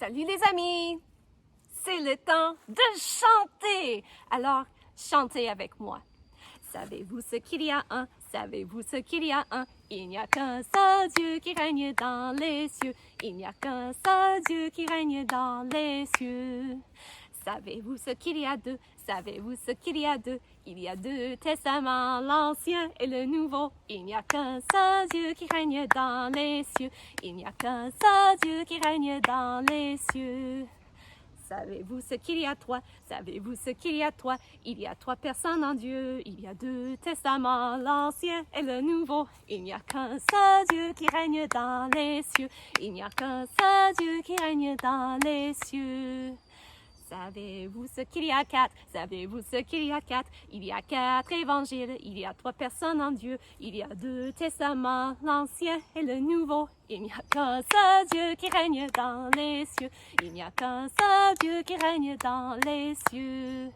Salut les amis! C'est le temps de chanter! Alors, chantez avec moi. Savez-vous ce qu'il y a un? Savez-vous ce qu'il y a un? Il n'y a qu'un seul Dieu qui règne dans les cieux. Il n'y a qu'un seul Dieu qui règne dans les cieux. Savez-vous ce qu'il y a deux? Savez-vous ce qu'il y a deux? Il y a deux testaments, l'Ancien et le Nouveau. Il n'y a qu'un seul Dieu qui règne dans les cieux. Il n'y a qu'un seul Dieu qui règne dans les cieux. Savez-vous ce qu'il y a trois? Savez-vous ce qu'il y a trois? Il y a trois personnes en Dieu. Il y a deux testaments, l'Ancien et le Nouveau. Il n'y a qu'un seul Dieu qui règne dans les cieux. Il n'y a qu'un seul Dieu qui règne dans les cieux. Savez-vous ce qu'il y a quatre? Savez-vous ce qu'il y a quatre? Il y a quatre évangiles, il y a trois personnes en Dieu, il y a deux testaments, l'Ancien et le Nouveau. Il n'y a qu'un seul Dieu qui règne dans les cieux. Il n'y a qu'un seul Dieu qui règne dans les cieux.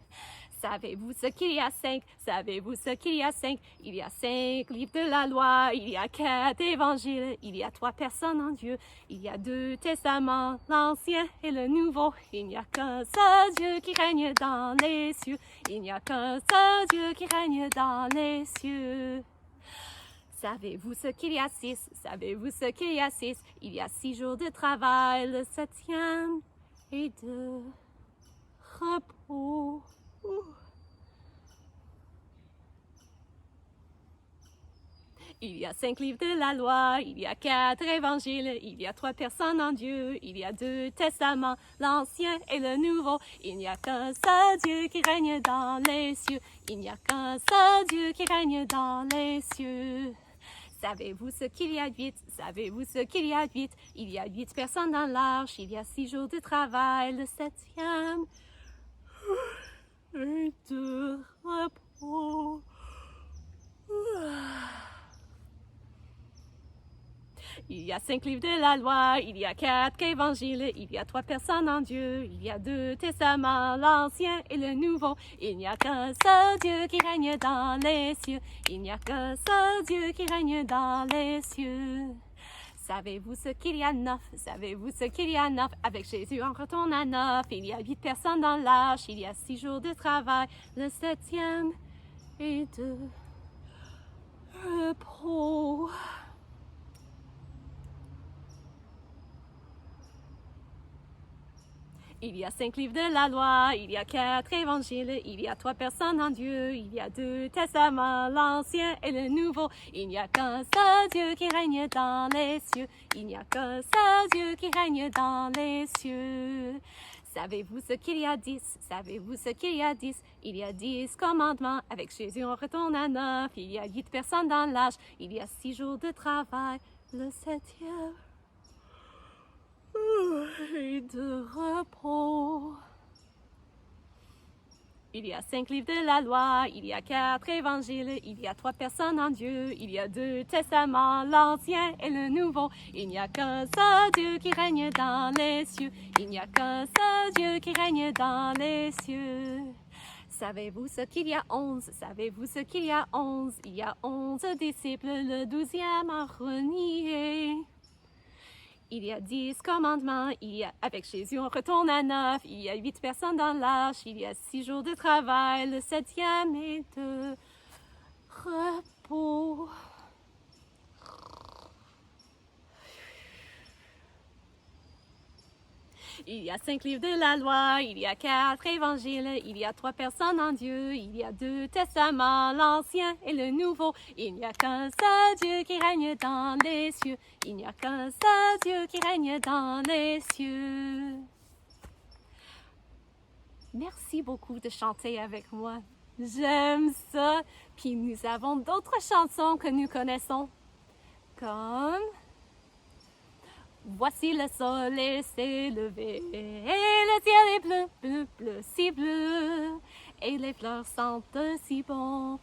Savez-vous ce qu'il y a cinq? Savez-vous ce qu'il y a cinq? Il y a cinq livres de la loi, il y a quatre évangiles, il y a trois personnes en Dieu, il y a deux testaments, l'Ancien et le Nouveau. Il n'y a qu'un seul Dieu qui règne dans les cieux. Il n'y a qu'un seul Dieu qui règne dans les cieux. Savez-vous ce qu'il y a six? Savez-vous ce qu'il y a six? Il y a 6 jours de travail, le 7e et de repos. Il y a 5 livres de la loi, il y a 4 évangiles, il y a 3 personnes en Dieu, il y a 2 testaments, l'Ancien et le Nouveau. Il n'y a qu'un seul Dieu qui règne dans les cieux. Il n'y a qu'un seul Dieu qui règne dans les cieux. Savez-vous ce qu'il y a 8? Savez-vous ce qu'il y a 8? Il y a 8 personnes dans l'arche, il y a 6 jours de travail, le 7e et de repos. Il y a 5 livres de la loi, il y a 4 évangiles, il y a 3 personnes en Dieu, il y a 2 testaments, l'Ancien et le Nouveau. Il n'y a qu'un seul Dieu qui règne dans les cieux. Il n'y a qu'un seul Dieu qui règne dans les cieux. Savez-vous ce qu'il y a 9? Savez-vous ce qu'il y a 9? Avec Jésus, on retourne à 9. Il y a 8 personnes dans l'arche, il y a 6 jours de travail, le 7e et de repos. Il y a 5 livres de la loi, il y a 4 évangiles, il y a 3 personnes en Dieu, il y a 2 testaments, l'Ancien et le Nouveau. Il n'y a qu'un seul Dieu qui règne dans les cieux. Il n'y a qu'un seul Dieu qui règne dans les cieux. Savez-vous ce qu'il y a 10? Savez-vous ce qu'il y a 10? Il y a 10 commandements. Avec Jésus, on retourne à 9. Il y a 8 personnes dans l'âge. Il y a 6 jours de travail. Le 7e et de repos. Il y a 5 livres de la loi, il y a 4 évangiles, il y a 3 personnes en Dieu, il y a 2 testaments, l'Ancien et le Nouveau. Il n'y a qu'un seul Dieu qui règne dans les cieux. Il n'y a qu'un seul Dieu qui règne dans les cieux. Savez-vous ce qu'il y a 11? Savez-vous ce qu'il y a 11? Il y a 11 disciples, le 12e a renié. Il y a 10 commandements, avec Jésus, on retourne à 9. Il y a 8 personnes dans l'arche, il y a 6 jours de travail, le 7e est de repos. Il y a 5 livres de la loi, il y a 4 évangiles, il y a 3 personnes en Dieu, il y a 2 testaments, l'Ancien et le Nouveau. Il n'y a qu'un seul Dieu qui règne dans les cieux. Il n'y a qu'un seul Dieu qui règne dans les cieux. Merci beaucoup de chanter avec moi. J'aime ça. Puis nous avons d'autres chansons que nous connaissons, comme... Voici le soleil s'est levé, et le ciel est bleu, bleu, bleu, si bleu, et les fleurs sentent si bon,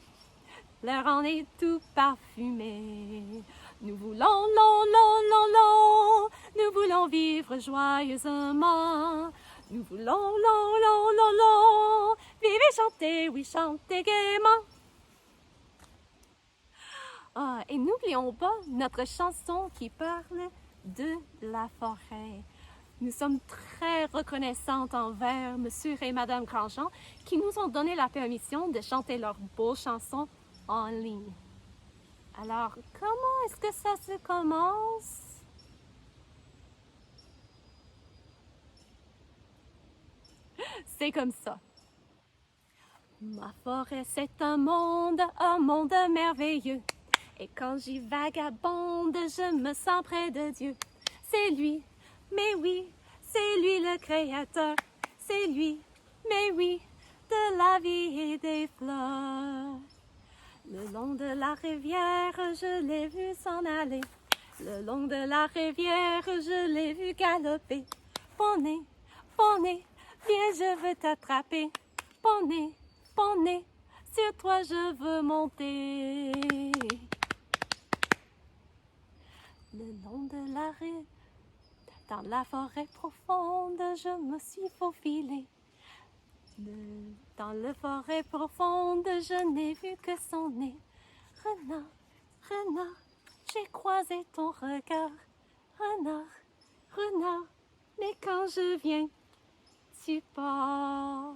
l'air en est tout parfumé. Nous voulons, long, long, long, long, nous voulons vivre joyeusement. Nous voulons, long, long, long, long, vivre et chanter, oui, chanter gaiement. Et n'oublions pas notre chanson qui parle de la forêt. Nous sommes très reconnaissantes envers Monsieur et Madame Grandjean qui nous ont donné la permission de chanter leurs beaux chansons en ligne. Alors, comment est-ce que ça se commence? C'est comme ça. Ma forêt, c'est un monde merveilleux. Et quand j'y vagabonde, je me sens près de Dieu. C'est lui, mais oui, c'est lui le créateur. C'est lui, mais oui, de la vie et des fleurs. Le long de la rivière, je l'ai vu s'en aller. Le long de la rivière, je l'ai vu galoper. Poney, poney, viens, je veux t'attraper. Poney, poney, sur toi je veux monter. Le long de la rive, dans la forêt profonde, je me suis faufilée. Dans la forêt profonde, je n'ai vu que son nez. Renard, renard, j'ai croisé ton regard. Renard, renard, mais quand je viens, tu pars.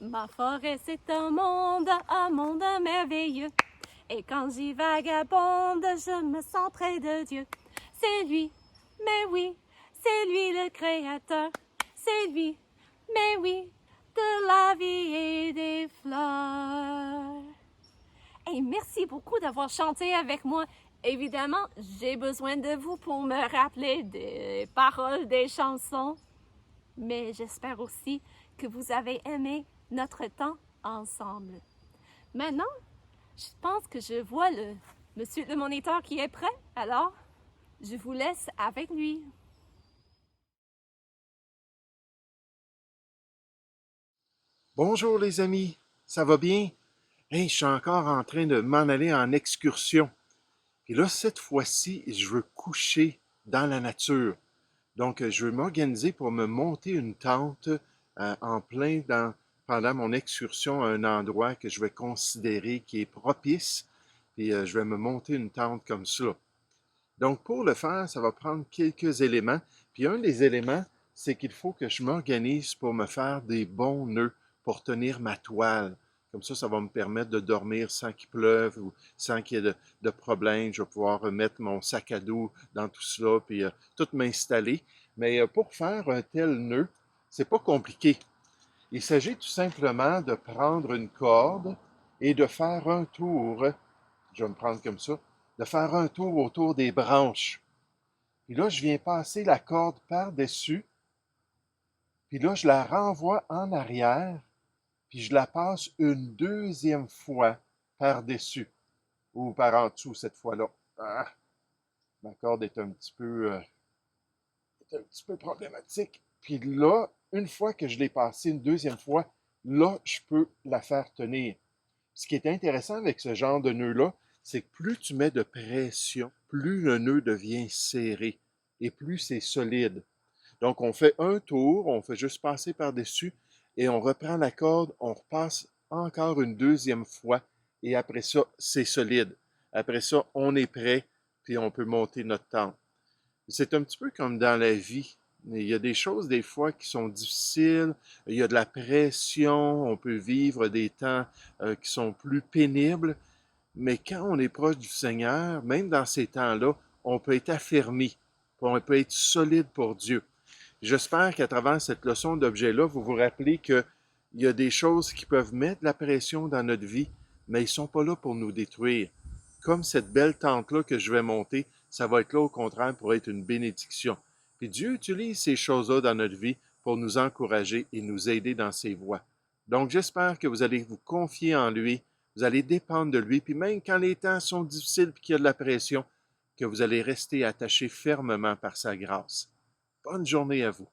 Ma forêt, c'est un monde merveilleux. Et quand j'y vagabonde, je me sens près de Dieu. C'est lui, mais oui, c'est lui le créateur. C'est lui, mais oui, de la vie et des fleurs. Et merci beaucoup d'avoir chanté avec moi. Évidemment, j'ai besoin de vous pour me rappeler des paroles des chansons. Mais j'espère aussi que vous avez aimé notre temps ensemble. Maintenant, je pense que je vois le monsieur le moniteur qui est prêt. Alors, je vous laisse avec lui. Bonjour les amis, ça va bien? Hey, je suis encore en train de m'en aller en excursion. Et là, cette fois-ci, je veux coucher dans la nature. Donc, je veux m'organiser pour me monter une tente en plein pendant mon excursion à un endroit que je vais considérer qui est propice. Et je vais me monter une tente comme ça. Donc, pour le faire, ça va prendre quelques éléments. Puis un des éléments, c'est qu'il faut que je m'organise pour me faire des bons nœuds pour tenir ma toile. Comme ça va me permettre de dormir sans qu'il pleuve ou sans qu'il y ait de problème. Je vais pouvoir mettre mon sac à dos dans tout cela, puis tout m'installer. Mais pour faire un tel nœud, c'est pas compliqué. Il s'agit tout simplement de prendre une corde et de faire un tour. Je vais me prendre comme ça, de faire un tour autour des branches. Puis là, je viens passer la corde par-dessus. Puis là, je la renvoie en arrière. Puis je la passe une deuxième fois par-dessus. Ou par en dessous cette fois-là. Ah, ma corde est un petit peu problématique. Puis là, une fois que je l'ai passée une deuxième fois, là, je peux la faire tenir. Ce qui est intéressant avec ce genre de nœud-là, c'est que plus tu mets de pression, plus le nœud devient serré et plus c'est solide. Donc, on fait un tour, on fait juste passer par-dessus et on reprend la corde, on repasse encore une deuxième fois et après ça, c'est solide. Après ça, on est prêt, puis on peut monter notre tente. C'est un petit peu comme dans la vie. Il y a des choses des fois qui sont difficiles, il y a de la pression, on peut vivre des temps qui sont plus pénibles, mais quand on est proche du Seigneur, même dans ces temps-là, on peut être affermi, on peut être solide pour Dieu. J'espère qu'à travers cette leçon d'objet-là, vous vous rappelez qu'il y a des choses qui peuvent mettre de la pression dans notre vie, mais ils ne sont pas là pour nous détruire. Comme cette belle tente-là que je vais monter, ça va être là au contraire pour être une bénédiction. Puis Dieu utilise ces choses-là dans notre vie pour nous encourager et nous aider dans ses voies. Donc j'espère que vous allez vous confier en lui, vous allez dépendre de lui, puis même quand les temps sont difficiles et qu'il y a de la pression, que vous allez rester attaché fermement par sa grâce. Bonne journée à vous.